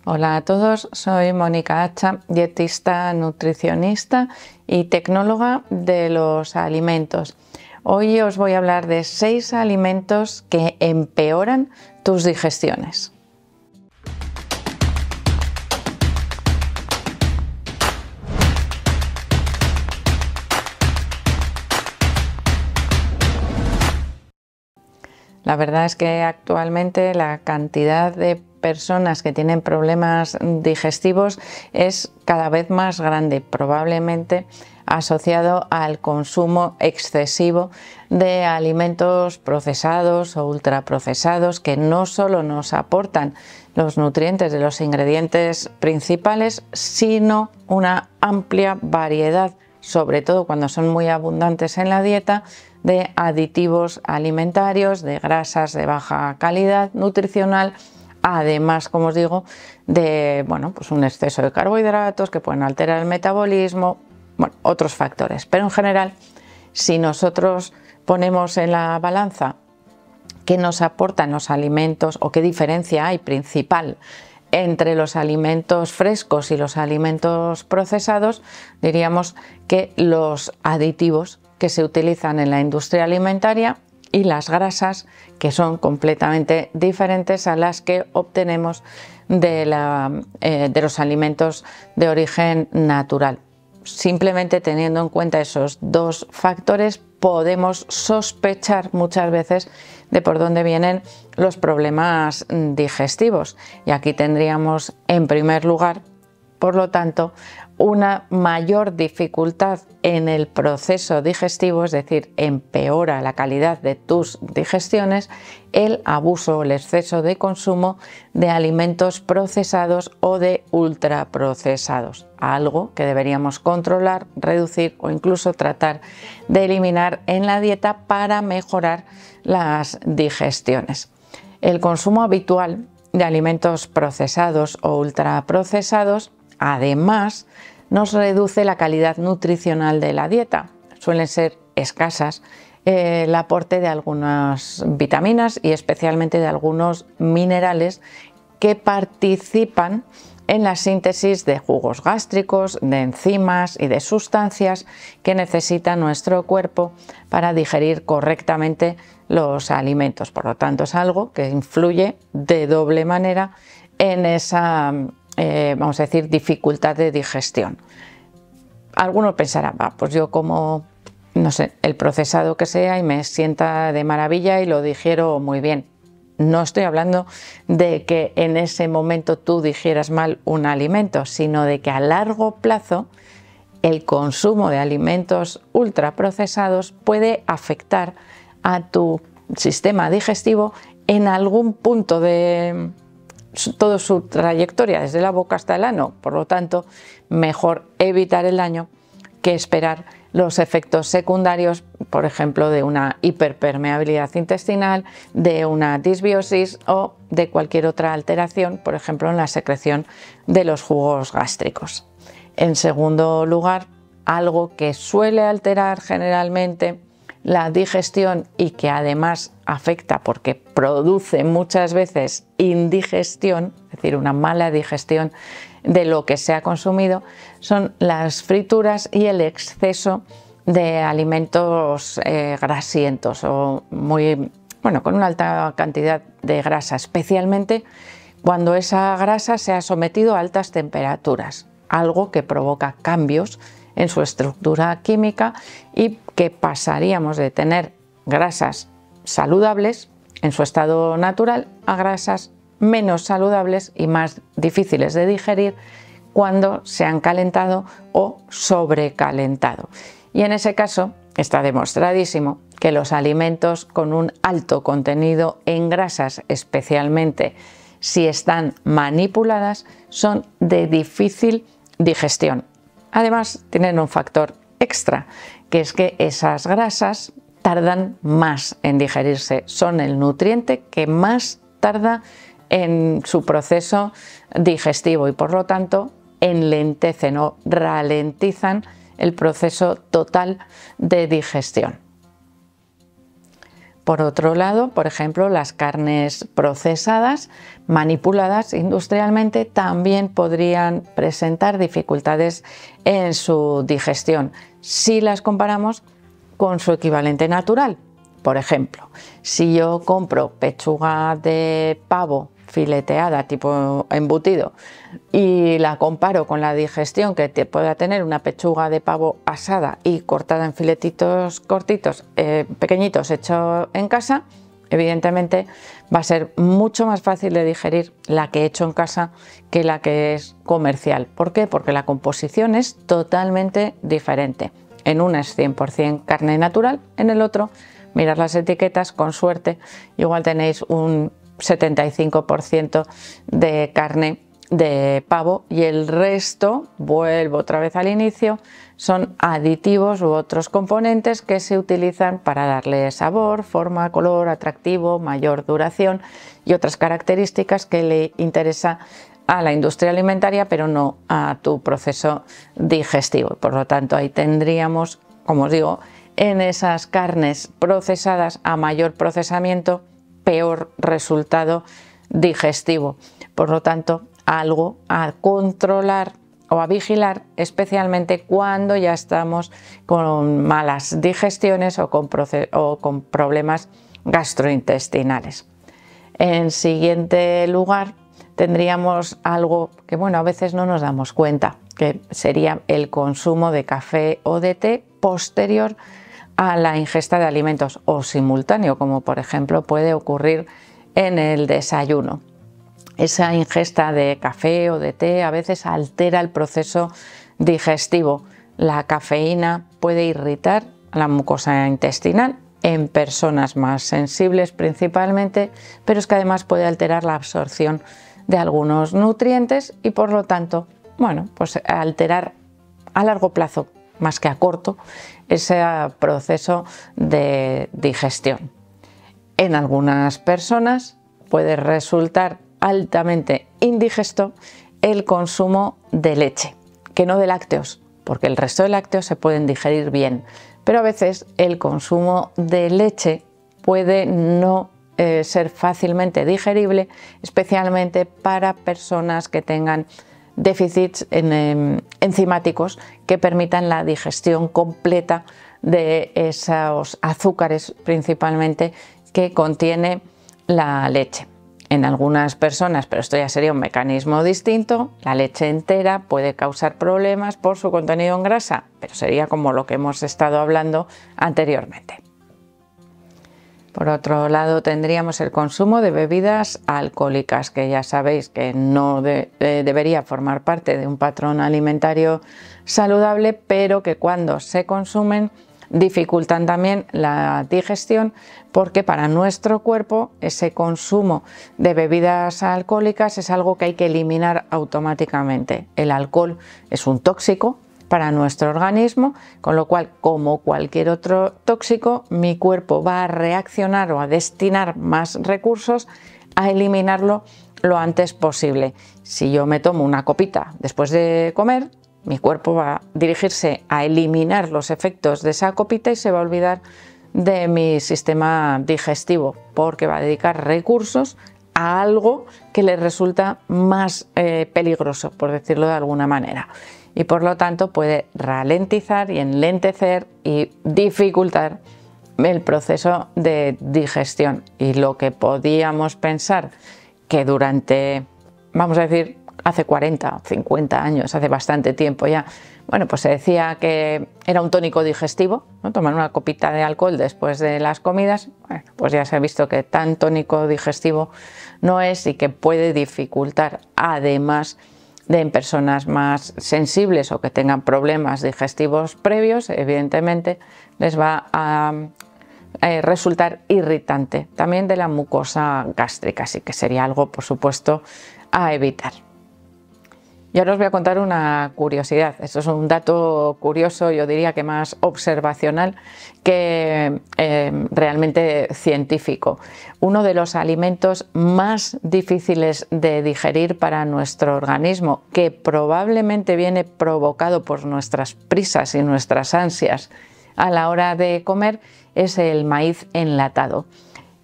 Hola a todos, soy Mónica Hacha, dietista, nutricionista y tecnóloga de los alimentos. Hoy os voy a hablar de 6 alimentos que empeoran tus digestiones. La verdad es que actualmente la cantidad de personas que tienen problemas digestivos es cada vez más grande, probablemente asociado al consumo excesivo de alimentos procesados o ultraprocesados que no solo nos aportan los nutrientes de los ingredientes principales, sino una amplia variedad, sobre todo cuando son muy abundantes en la dieta, de aditivos alimentarios, de grasas de baja calidad nutricional, además, como os digo, de un exceso de carbohidratos que pueden alterar el metabolismo, otros factores. Pero en general, si nosotros ponemos en la balanza qué nos aportan los alimentos o qué diferencia hay principal entre los alimentos frescos y los alimentos procesados, diríamos que los aditivos que se utilizan en la industria alimentaria y las grasas, que son completamente diferentes a las que obtenemos de los alimentos de origen natural. Simplemente teniendo en cuenta esos dos factores podemos sospechar muchas veces de por dónde vienen los problemas digestivos. Y aquí tendríamos en primer lugar, por lo tanto, una mayor dificultad en el proceso digestivo, es decir, empeora la calidad de tus digestiones, el abuso o el exceso de consumo de alimentos procesados o de ultraprocesados, algo que deberíamos controlar, reducir o incluso tratar de eliminar en la dieta para mejorar las digestiones. El consumo habitual de alimentos procesados o ultraprocesados además nos reduce la calidad nutricional de la dieta. Suelen ser escasas el aporte de algunas vitaminas y especialmente de algunos minerales que participan en la síntesis de jugos gástricos, de enzimas y de sustancias que necesita nuestro cuerpo para digerir correctamente los alimentos. Por lo tanto, es algo que influye de doble manera en esa dificultad de digestión. Algunos pensarán, pues yo como, el procesado que sea y me sienta de maravilla y lo digiero muy bien. No estoy hablando de que en ese momento tú digieras mal un alimento, sino de que a largo plazo el consumo de alimentos ultraprocesados puede afectar a tu sistema digestivo en algún punto de toda su trayectoria, desde la boca hasta el ano. Por lo tanto, mejor evitar el daño que esperar los efectos secundarios, por ejemplo, de una hiperpermeabilidad intestinal, de una disbiosis o de cualquier otra alteración, por ejemplo, en la secreción de los jugos gástricos. En segundo lugar, algo que suele alterar generalmente la digestión y que además afecta porque produce muchas veces indigestión, es decir, una mala digestión de lo que se ha consumido, son las frituras y el exceso de alimentos grasientos o con una alta cantidad de grasa, especialmente cuando esa grasa se ha sometido a altas temperaturas, algo que provoca cambios en su estructura química y que pasaríamos de tener grasas saludables en su estado natural a grasas menos saludables y más difíciles de digerir cuando se han calentado o sobrecalentado. Y en ese caso está demostradísimo que los alimentos con un alto contenido en grasas, especialmente si están manipuladas, son de difícil digestión. Además, tienen un factor extra, que es que esas grasas tardan más en digerirse. Son el nutriente que más tarda en su proceso digestivo y, por lo tanto, enlentecen o ralentizan el proceso total de digestión. Por otro lado, por ejemplo, las carnes procesadas, manipuladas industrialmente, también podrían presentar dificultades en su digestión si las comparamos con su equivalente natural. Por ejemplo, si yo compro pechuga de pavo fileteada tipo embutido y la comparo con la digestión que pueda tener una pechuga de pavo asada y cortada en filetitos cortitos, pequeñitos, hecho en casa, evidentemente va a ser mucho más fácil de digerir la que he hecho en casa que la que es comercial. ¿Por qué? Porque la composición es totalmente diferente. En una es 100% carne natural, en el otro, mirad las etiquetas, con suerte, igual tenéis un 75% de carne de pavo y el resto, vuelvo otra vez al inicio, son aditivos u otros componentes que se utilizan para darle sabor, forma, color, atractivo, mayor duración y otras características que le interesa a la industria alimentaria, pero no a tu proceso digestivo. Por lo tanto, ahí tendríamos, como os digo, en esas carnes procesadas, a mayor procesamiento, peor resultado digestivo. Por lo tanto, algo a controlar o a vigilar, especialmente cuando ya estamos con malas digestiones o con problemas gastrointestinales. En siguiente lugar, tendríamos algo que, bueno, a veces no nos damos cuenta, que sería el consumo de café o de té posterior a la ingesta de alimentos o simultáneo, como por ejemplo puede ocurrir en el desayuno. Esa ingesta de café o de té a veces altera el proceso digestivo. La cafeína puede irritar la mucosa intestinal en personas más sensibles principalmente, pero es que además puede alterar la absorción de algunos nutrientes y por lo tanto, bueno, pues alterar a largo plazo más que a corto ese proceso de digestión. En algunas personas puede resultar altamente indigesto el consumo de leche, que no de lácteos, porque el resto de lácteos se pueden digerir bien, pero a veces el consumo de leche puede no ser fácilmente digerible, especialmente para personas que tengan déficits enzimáticos que permitan la digestión completa de esos azúcares principalmente que contiene la leche. En algunas personas, pero esto ya sería un mecanismo distinto, la leche entera puede causar problemas por su contenido en grasa, pero sería como lo que hemos estado hablando anteriormente. Por otro lado, tendríamos el consumo de bebidas alcohólicas, que ya sabéis que no debería formar parte de un patrón alimentario saludable, pero que cuando se consumen dificultan también la digestión, porque para nuestro cuerpo ese consumo de bebidas alcohólicas es algo que hay que eliminar automáticamente. El alcohol es un tóxico para nuestro organismo, con lo cual, como cualquier otro tóxico, mi cuerpo va a reaccionar o a destinar más recursos a eliminarlo lo antes posible. Si yo me tomo una copita después de comer, mi cuerpo va a dirigirse a eliminar los efectos de esa copita y se va a olvidar de mi sistema digestivo, porque va a dedicar recursos a algo que le resulta más peligroso, por decirlo de alguna manera. Y por lo tanto puede ralentizar y enlentecer y dificultar el proceso de digestión. Y lo que podíamos pensar que durante, vamos a decir, hace 40 o 50 años, hace bastante tiempo ya, bueno, pues se decía que era un tónico digestivo, ¿no? Tomar una copita de alcohol después de las comidas, bueno, pues ya se ha visto que tan tónico digestivo no es y que puede dificultar, además de en personas más sensibles o que tengan problemas digestivos previos, evidentemente les va a resultar irritante también de la mucosa gástrica, así que sería algo, por supuesto, a evitar. Y ahora os voy a contar una curiosidad. Esto es un dato curioso, yo diría que más observacional que realmente científico. Uno de los alimentos más difíciles de digerir para nuestro organismo, que probablemente viene provocado por nuestras prisas y nuestras ansias a la hora de comer es el maíz enlatado.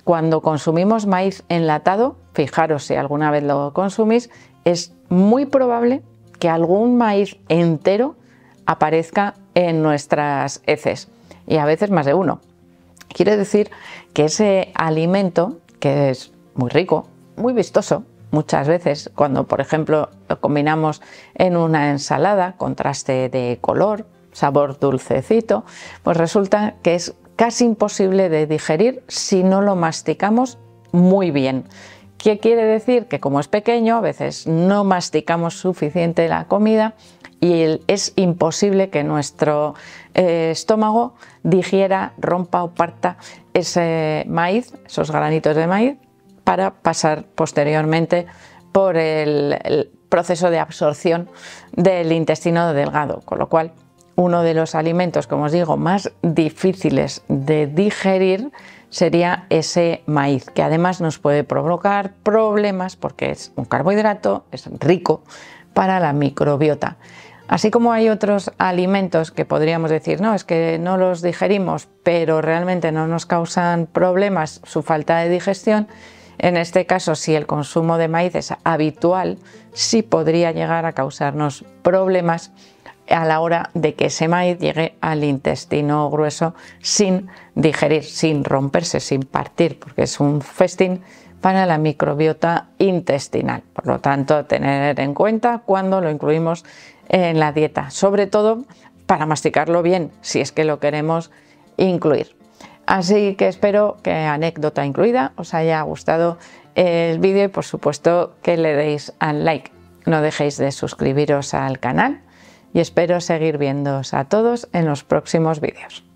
Cuando consumimos maíz enlatado, fijaros si alguna vez lo consumís, es muy probable que algún maíz entero aparezca en nuestras heces, y a veces más de uno. Quiere decir que ese alimento, que es muy rico, muy vistoso, muchas veces cuando por ejemplo lo combinamos en una ensalada, contraste de color, sabor dulcecito, pues resulta que es casi imposible de digerir si no lo masticamos muy bien. ¿Qué quiere decir? Que como es pequeño, a veces no masticamos suficiente la comida y es imposible que nuestro estómago digiera, rompa o parta ese maíz, esos granitos de maíz, para pasar posteriormente por el proceso de absorción del intestino delgado, con lo cual uno de los alimentos, como os digo, más difíciles de digerir sería ese maíz, que además nos puede provocar problemas porque es un carbohidrato, es rico para la microbiota. Así como hay otros alimentos que podríamos decir, no, es que no los digerimos, pero realmente no nos causan problemas su falta de digestión, en este caso, si el consumo de maíz es habitual, sí podría llegar a causarnos problemas a la hora de que ese maíz llegue al intestino grueso sin digerir, sin romperse, sin partir, porque es un festín para la microbiota intestinal. Por lo tanto, tener en cuenta cuando lo incluimos en la dieta, sobre todo para masticarlo bien, si es que lo queremos incluir. Así que espero que, anécdota incluida, os haya gustado el vídeo y por supuesto que le deis al like. No dejéis de suscribiros al canal y espero seguir viéndoos a todos en los próximos vídeos.